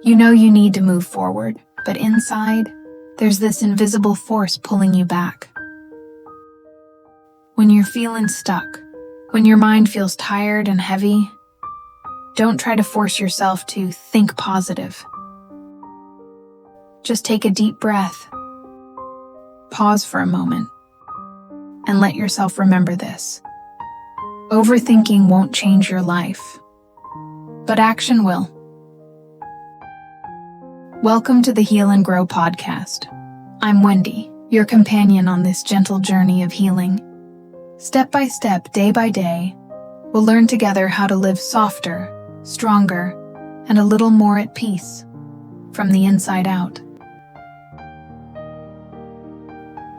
You know you need to move forward, but inside, there's this invisible force pulling you back. When you're feeling stuck, when your mind feels tired and heavy, don't try to force yourself to think positive. Just take a deep breath, pause for a moment, and let yourself remember this. Overthinking won't change your life, but action will. Welcome to the Heal and Grow podcast. I'm Wendy, your companion on this gentle journey of healing. Step by step, day by day, we'll learn together how to live softer, stronger, and a little more at peace from the inside out.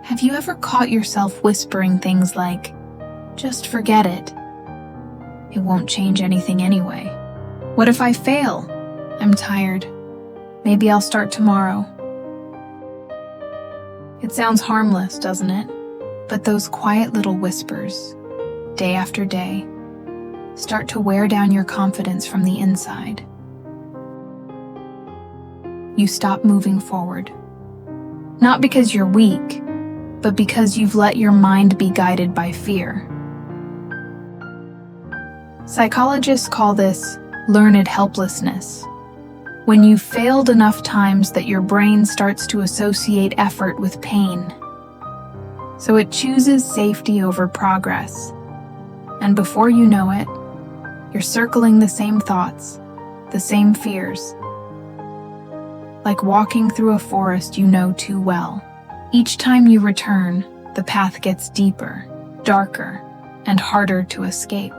Have you ever caught yourself whispering things like, "Just forget it. It won't change anything anyway. What if I fail? I'm tired. Maybe I'll start tomorrow." It sounds harmless, doesn't it? But those quiet little whispers, day after day, start to wear down your confidence from the inside. You stop moving forward. Not because you're weak, but because you've let your mind be guided by fear. Psychologists call this learned helplessness. When you've failed enough times that your brain starts to associate effort with pain. So it chooses safety over progress. And before you know it, you're circling the same thoughts, the same fears. Like walking through a forest you know too well. Each time you return, the path gets deeper, darker, and harder to escape.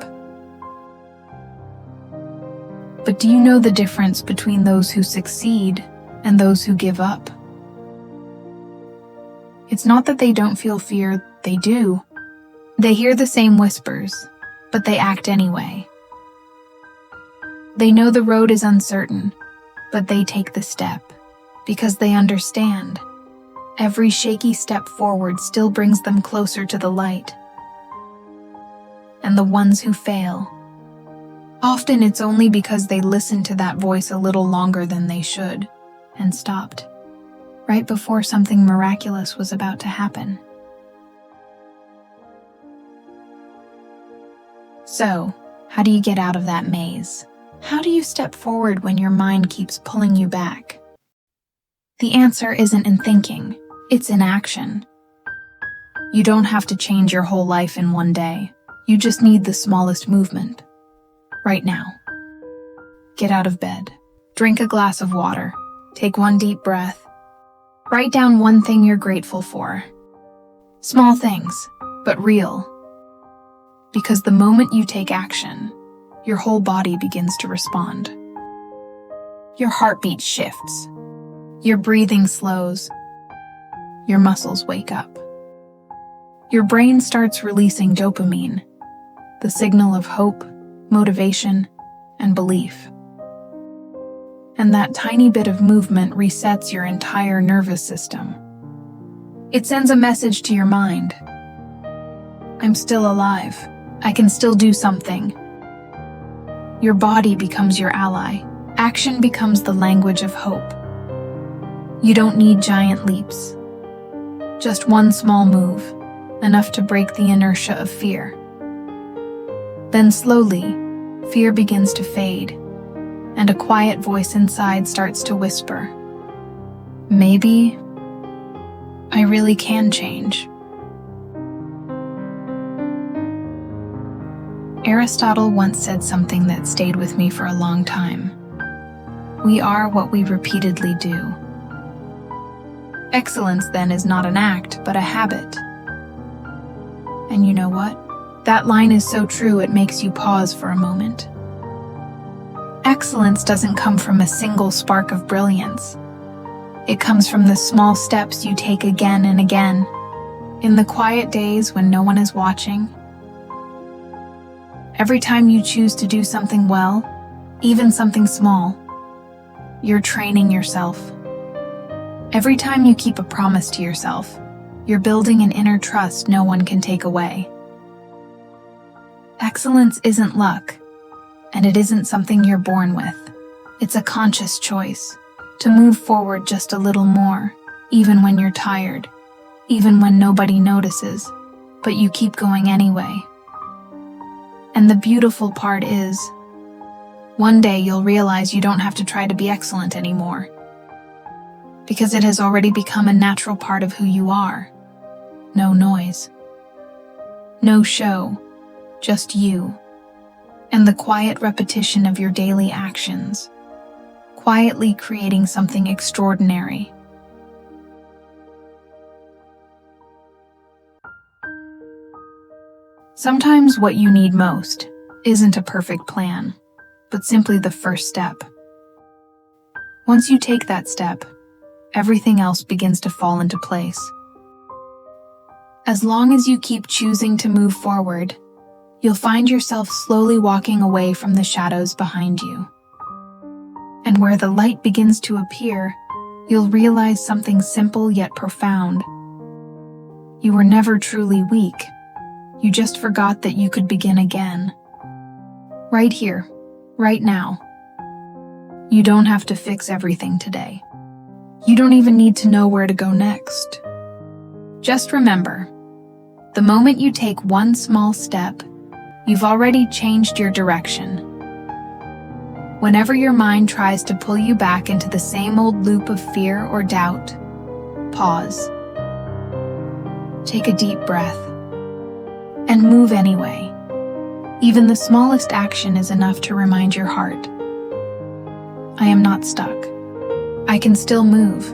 But do you know the difference between those who succeed and those who give up? It's not that they don't feel fear, they do. They hear the same whispers, but they act anyway. They know the road is uncertain, but they take the step because they understand. Every shaky step forward still brings them closer to the light. And the ones who fail, often it's only because they listened to that voice a little longer than they should and stopped, right before something miraculous was about to happen. So, how do you get out of that maze? How do you step forward when your mind keeps pulling you back? The answer isn't in thinking, it's in action. You don't have to change your whole life in one day. You just need the smallest movement. Right now. Get out of bed. Drink a glass of water. Take one deep breath. Write down one thing you're grateful for. Small things, but real. Because the moment you take action, your whole body begins to respond. Your heartbeat shifts. Your breathing slows. Your muscles wake up. Your brain starts releasing dopamine, the signal of hope, motivation, and belief. And that tiny bit of movement resets your entire nervous system. It sends a message to your mind. I'm still alive. I can still do something. Your body becomes your ally. Action becomes the language of hope. You don't need giant leaps. Just one small move, enough to break the inertia of fear. Then slowly, fear begins to fade, and a quiet voice inside starts to whisper, "Maybe I really can change." Aristotle once said something that stayed with me for a long time. We are what we repeatedly do. Excellence, then, is not an act, but a habit. And you know what? That line is so true it makes you pause for a moment. Excellence doesn't come from a single spark of brilliance. It comes from the small steps you take again and again, in the quiet days when no one is watching. Every time you choose to do something well, even something small, you're training yourself. Every time you keep a promise to yourself, you're building an inner trust no one can take away. Excellence isn't luck, and it isn't something you're born with. It's a conscious choice to move forward just a little more, even when you're tired, even when nobody notices, but you keep going anyway. And the beautiful part is, one day you'll realize you don't have to try to be excellent anymore, because it has already become a natural part of who you are. No noise. No show, just you, and the quiet repetition of your daily actions, quietly creating something extraordinary. Sometimes what you need most isn't a perfect plan, but simply the first step. Once you take that step, everything else begins to fall into place. As long as you keep choosing to move forward, you'll find yourself slowly walking away from the shadows behind you. And where the light begins to appear, you'll realize something simple yet profound. You were never truly weak. You just forgot that you could begin again. Right here, right now. You don't have to fix everything today. You don't even need to know where to go next. Just remember, the moment you take one small step, you've already changed your direction. Whenever your mind tries to pull you back into the same old loop of fear or doubt, pause. Take a deep breath. And move anyway. Even the smallest action is enough to remind your heart, I am not stuck. I can still move.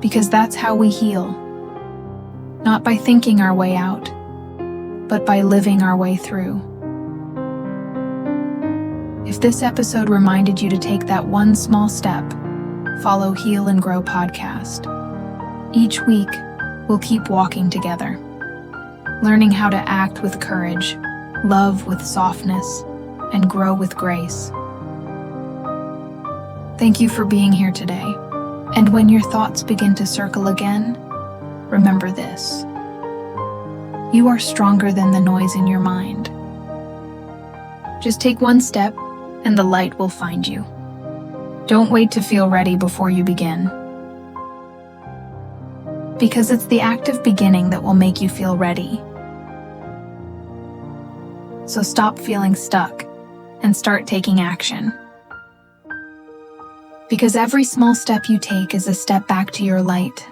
Because that's how we heal. Not by thinking our way out, but by living our way through. If this episode reminded you to take that one small step, follow Heal and Grow podcast. Each week, we'll keep walking together, learning how to act with courage, love with softness, and grow with grace. Thank you for being here today. And when your thoughts begin to circle again, remember this. You are stronger than the noise in your mind. Just take one step, and the light will find you. Don't wait to feel ready before you begin. Because it's the act of beginning that will make you feel ready. So stop feeling stuck and start taking action. Because every small step you take is a step back to your light.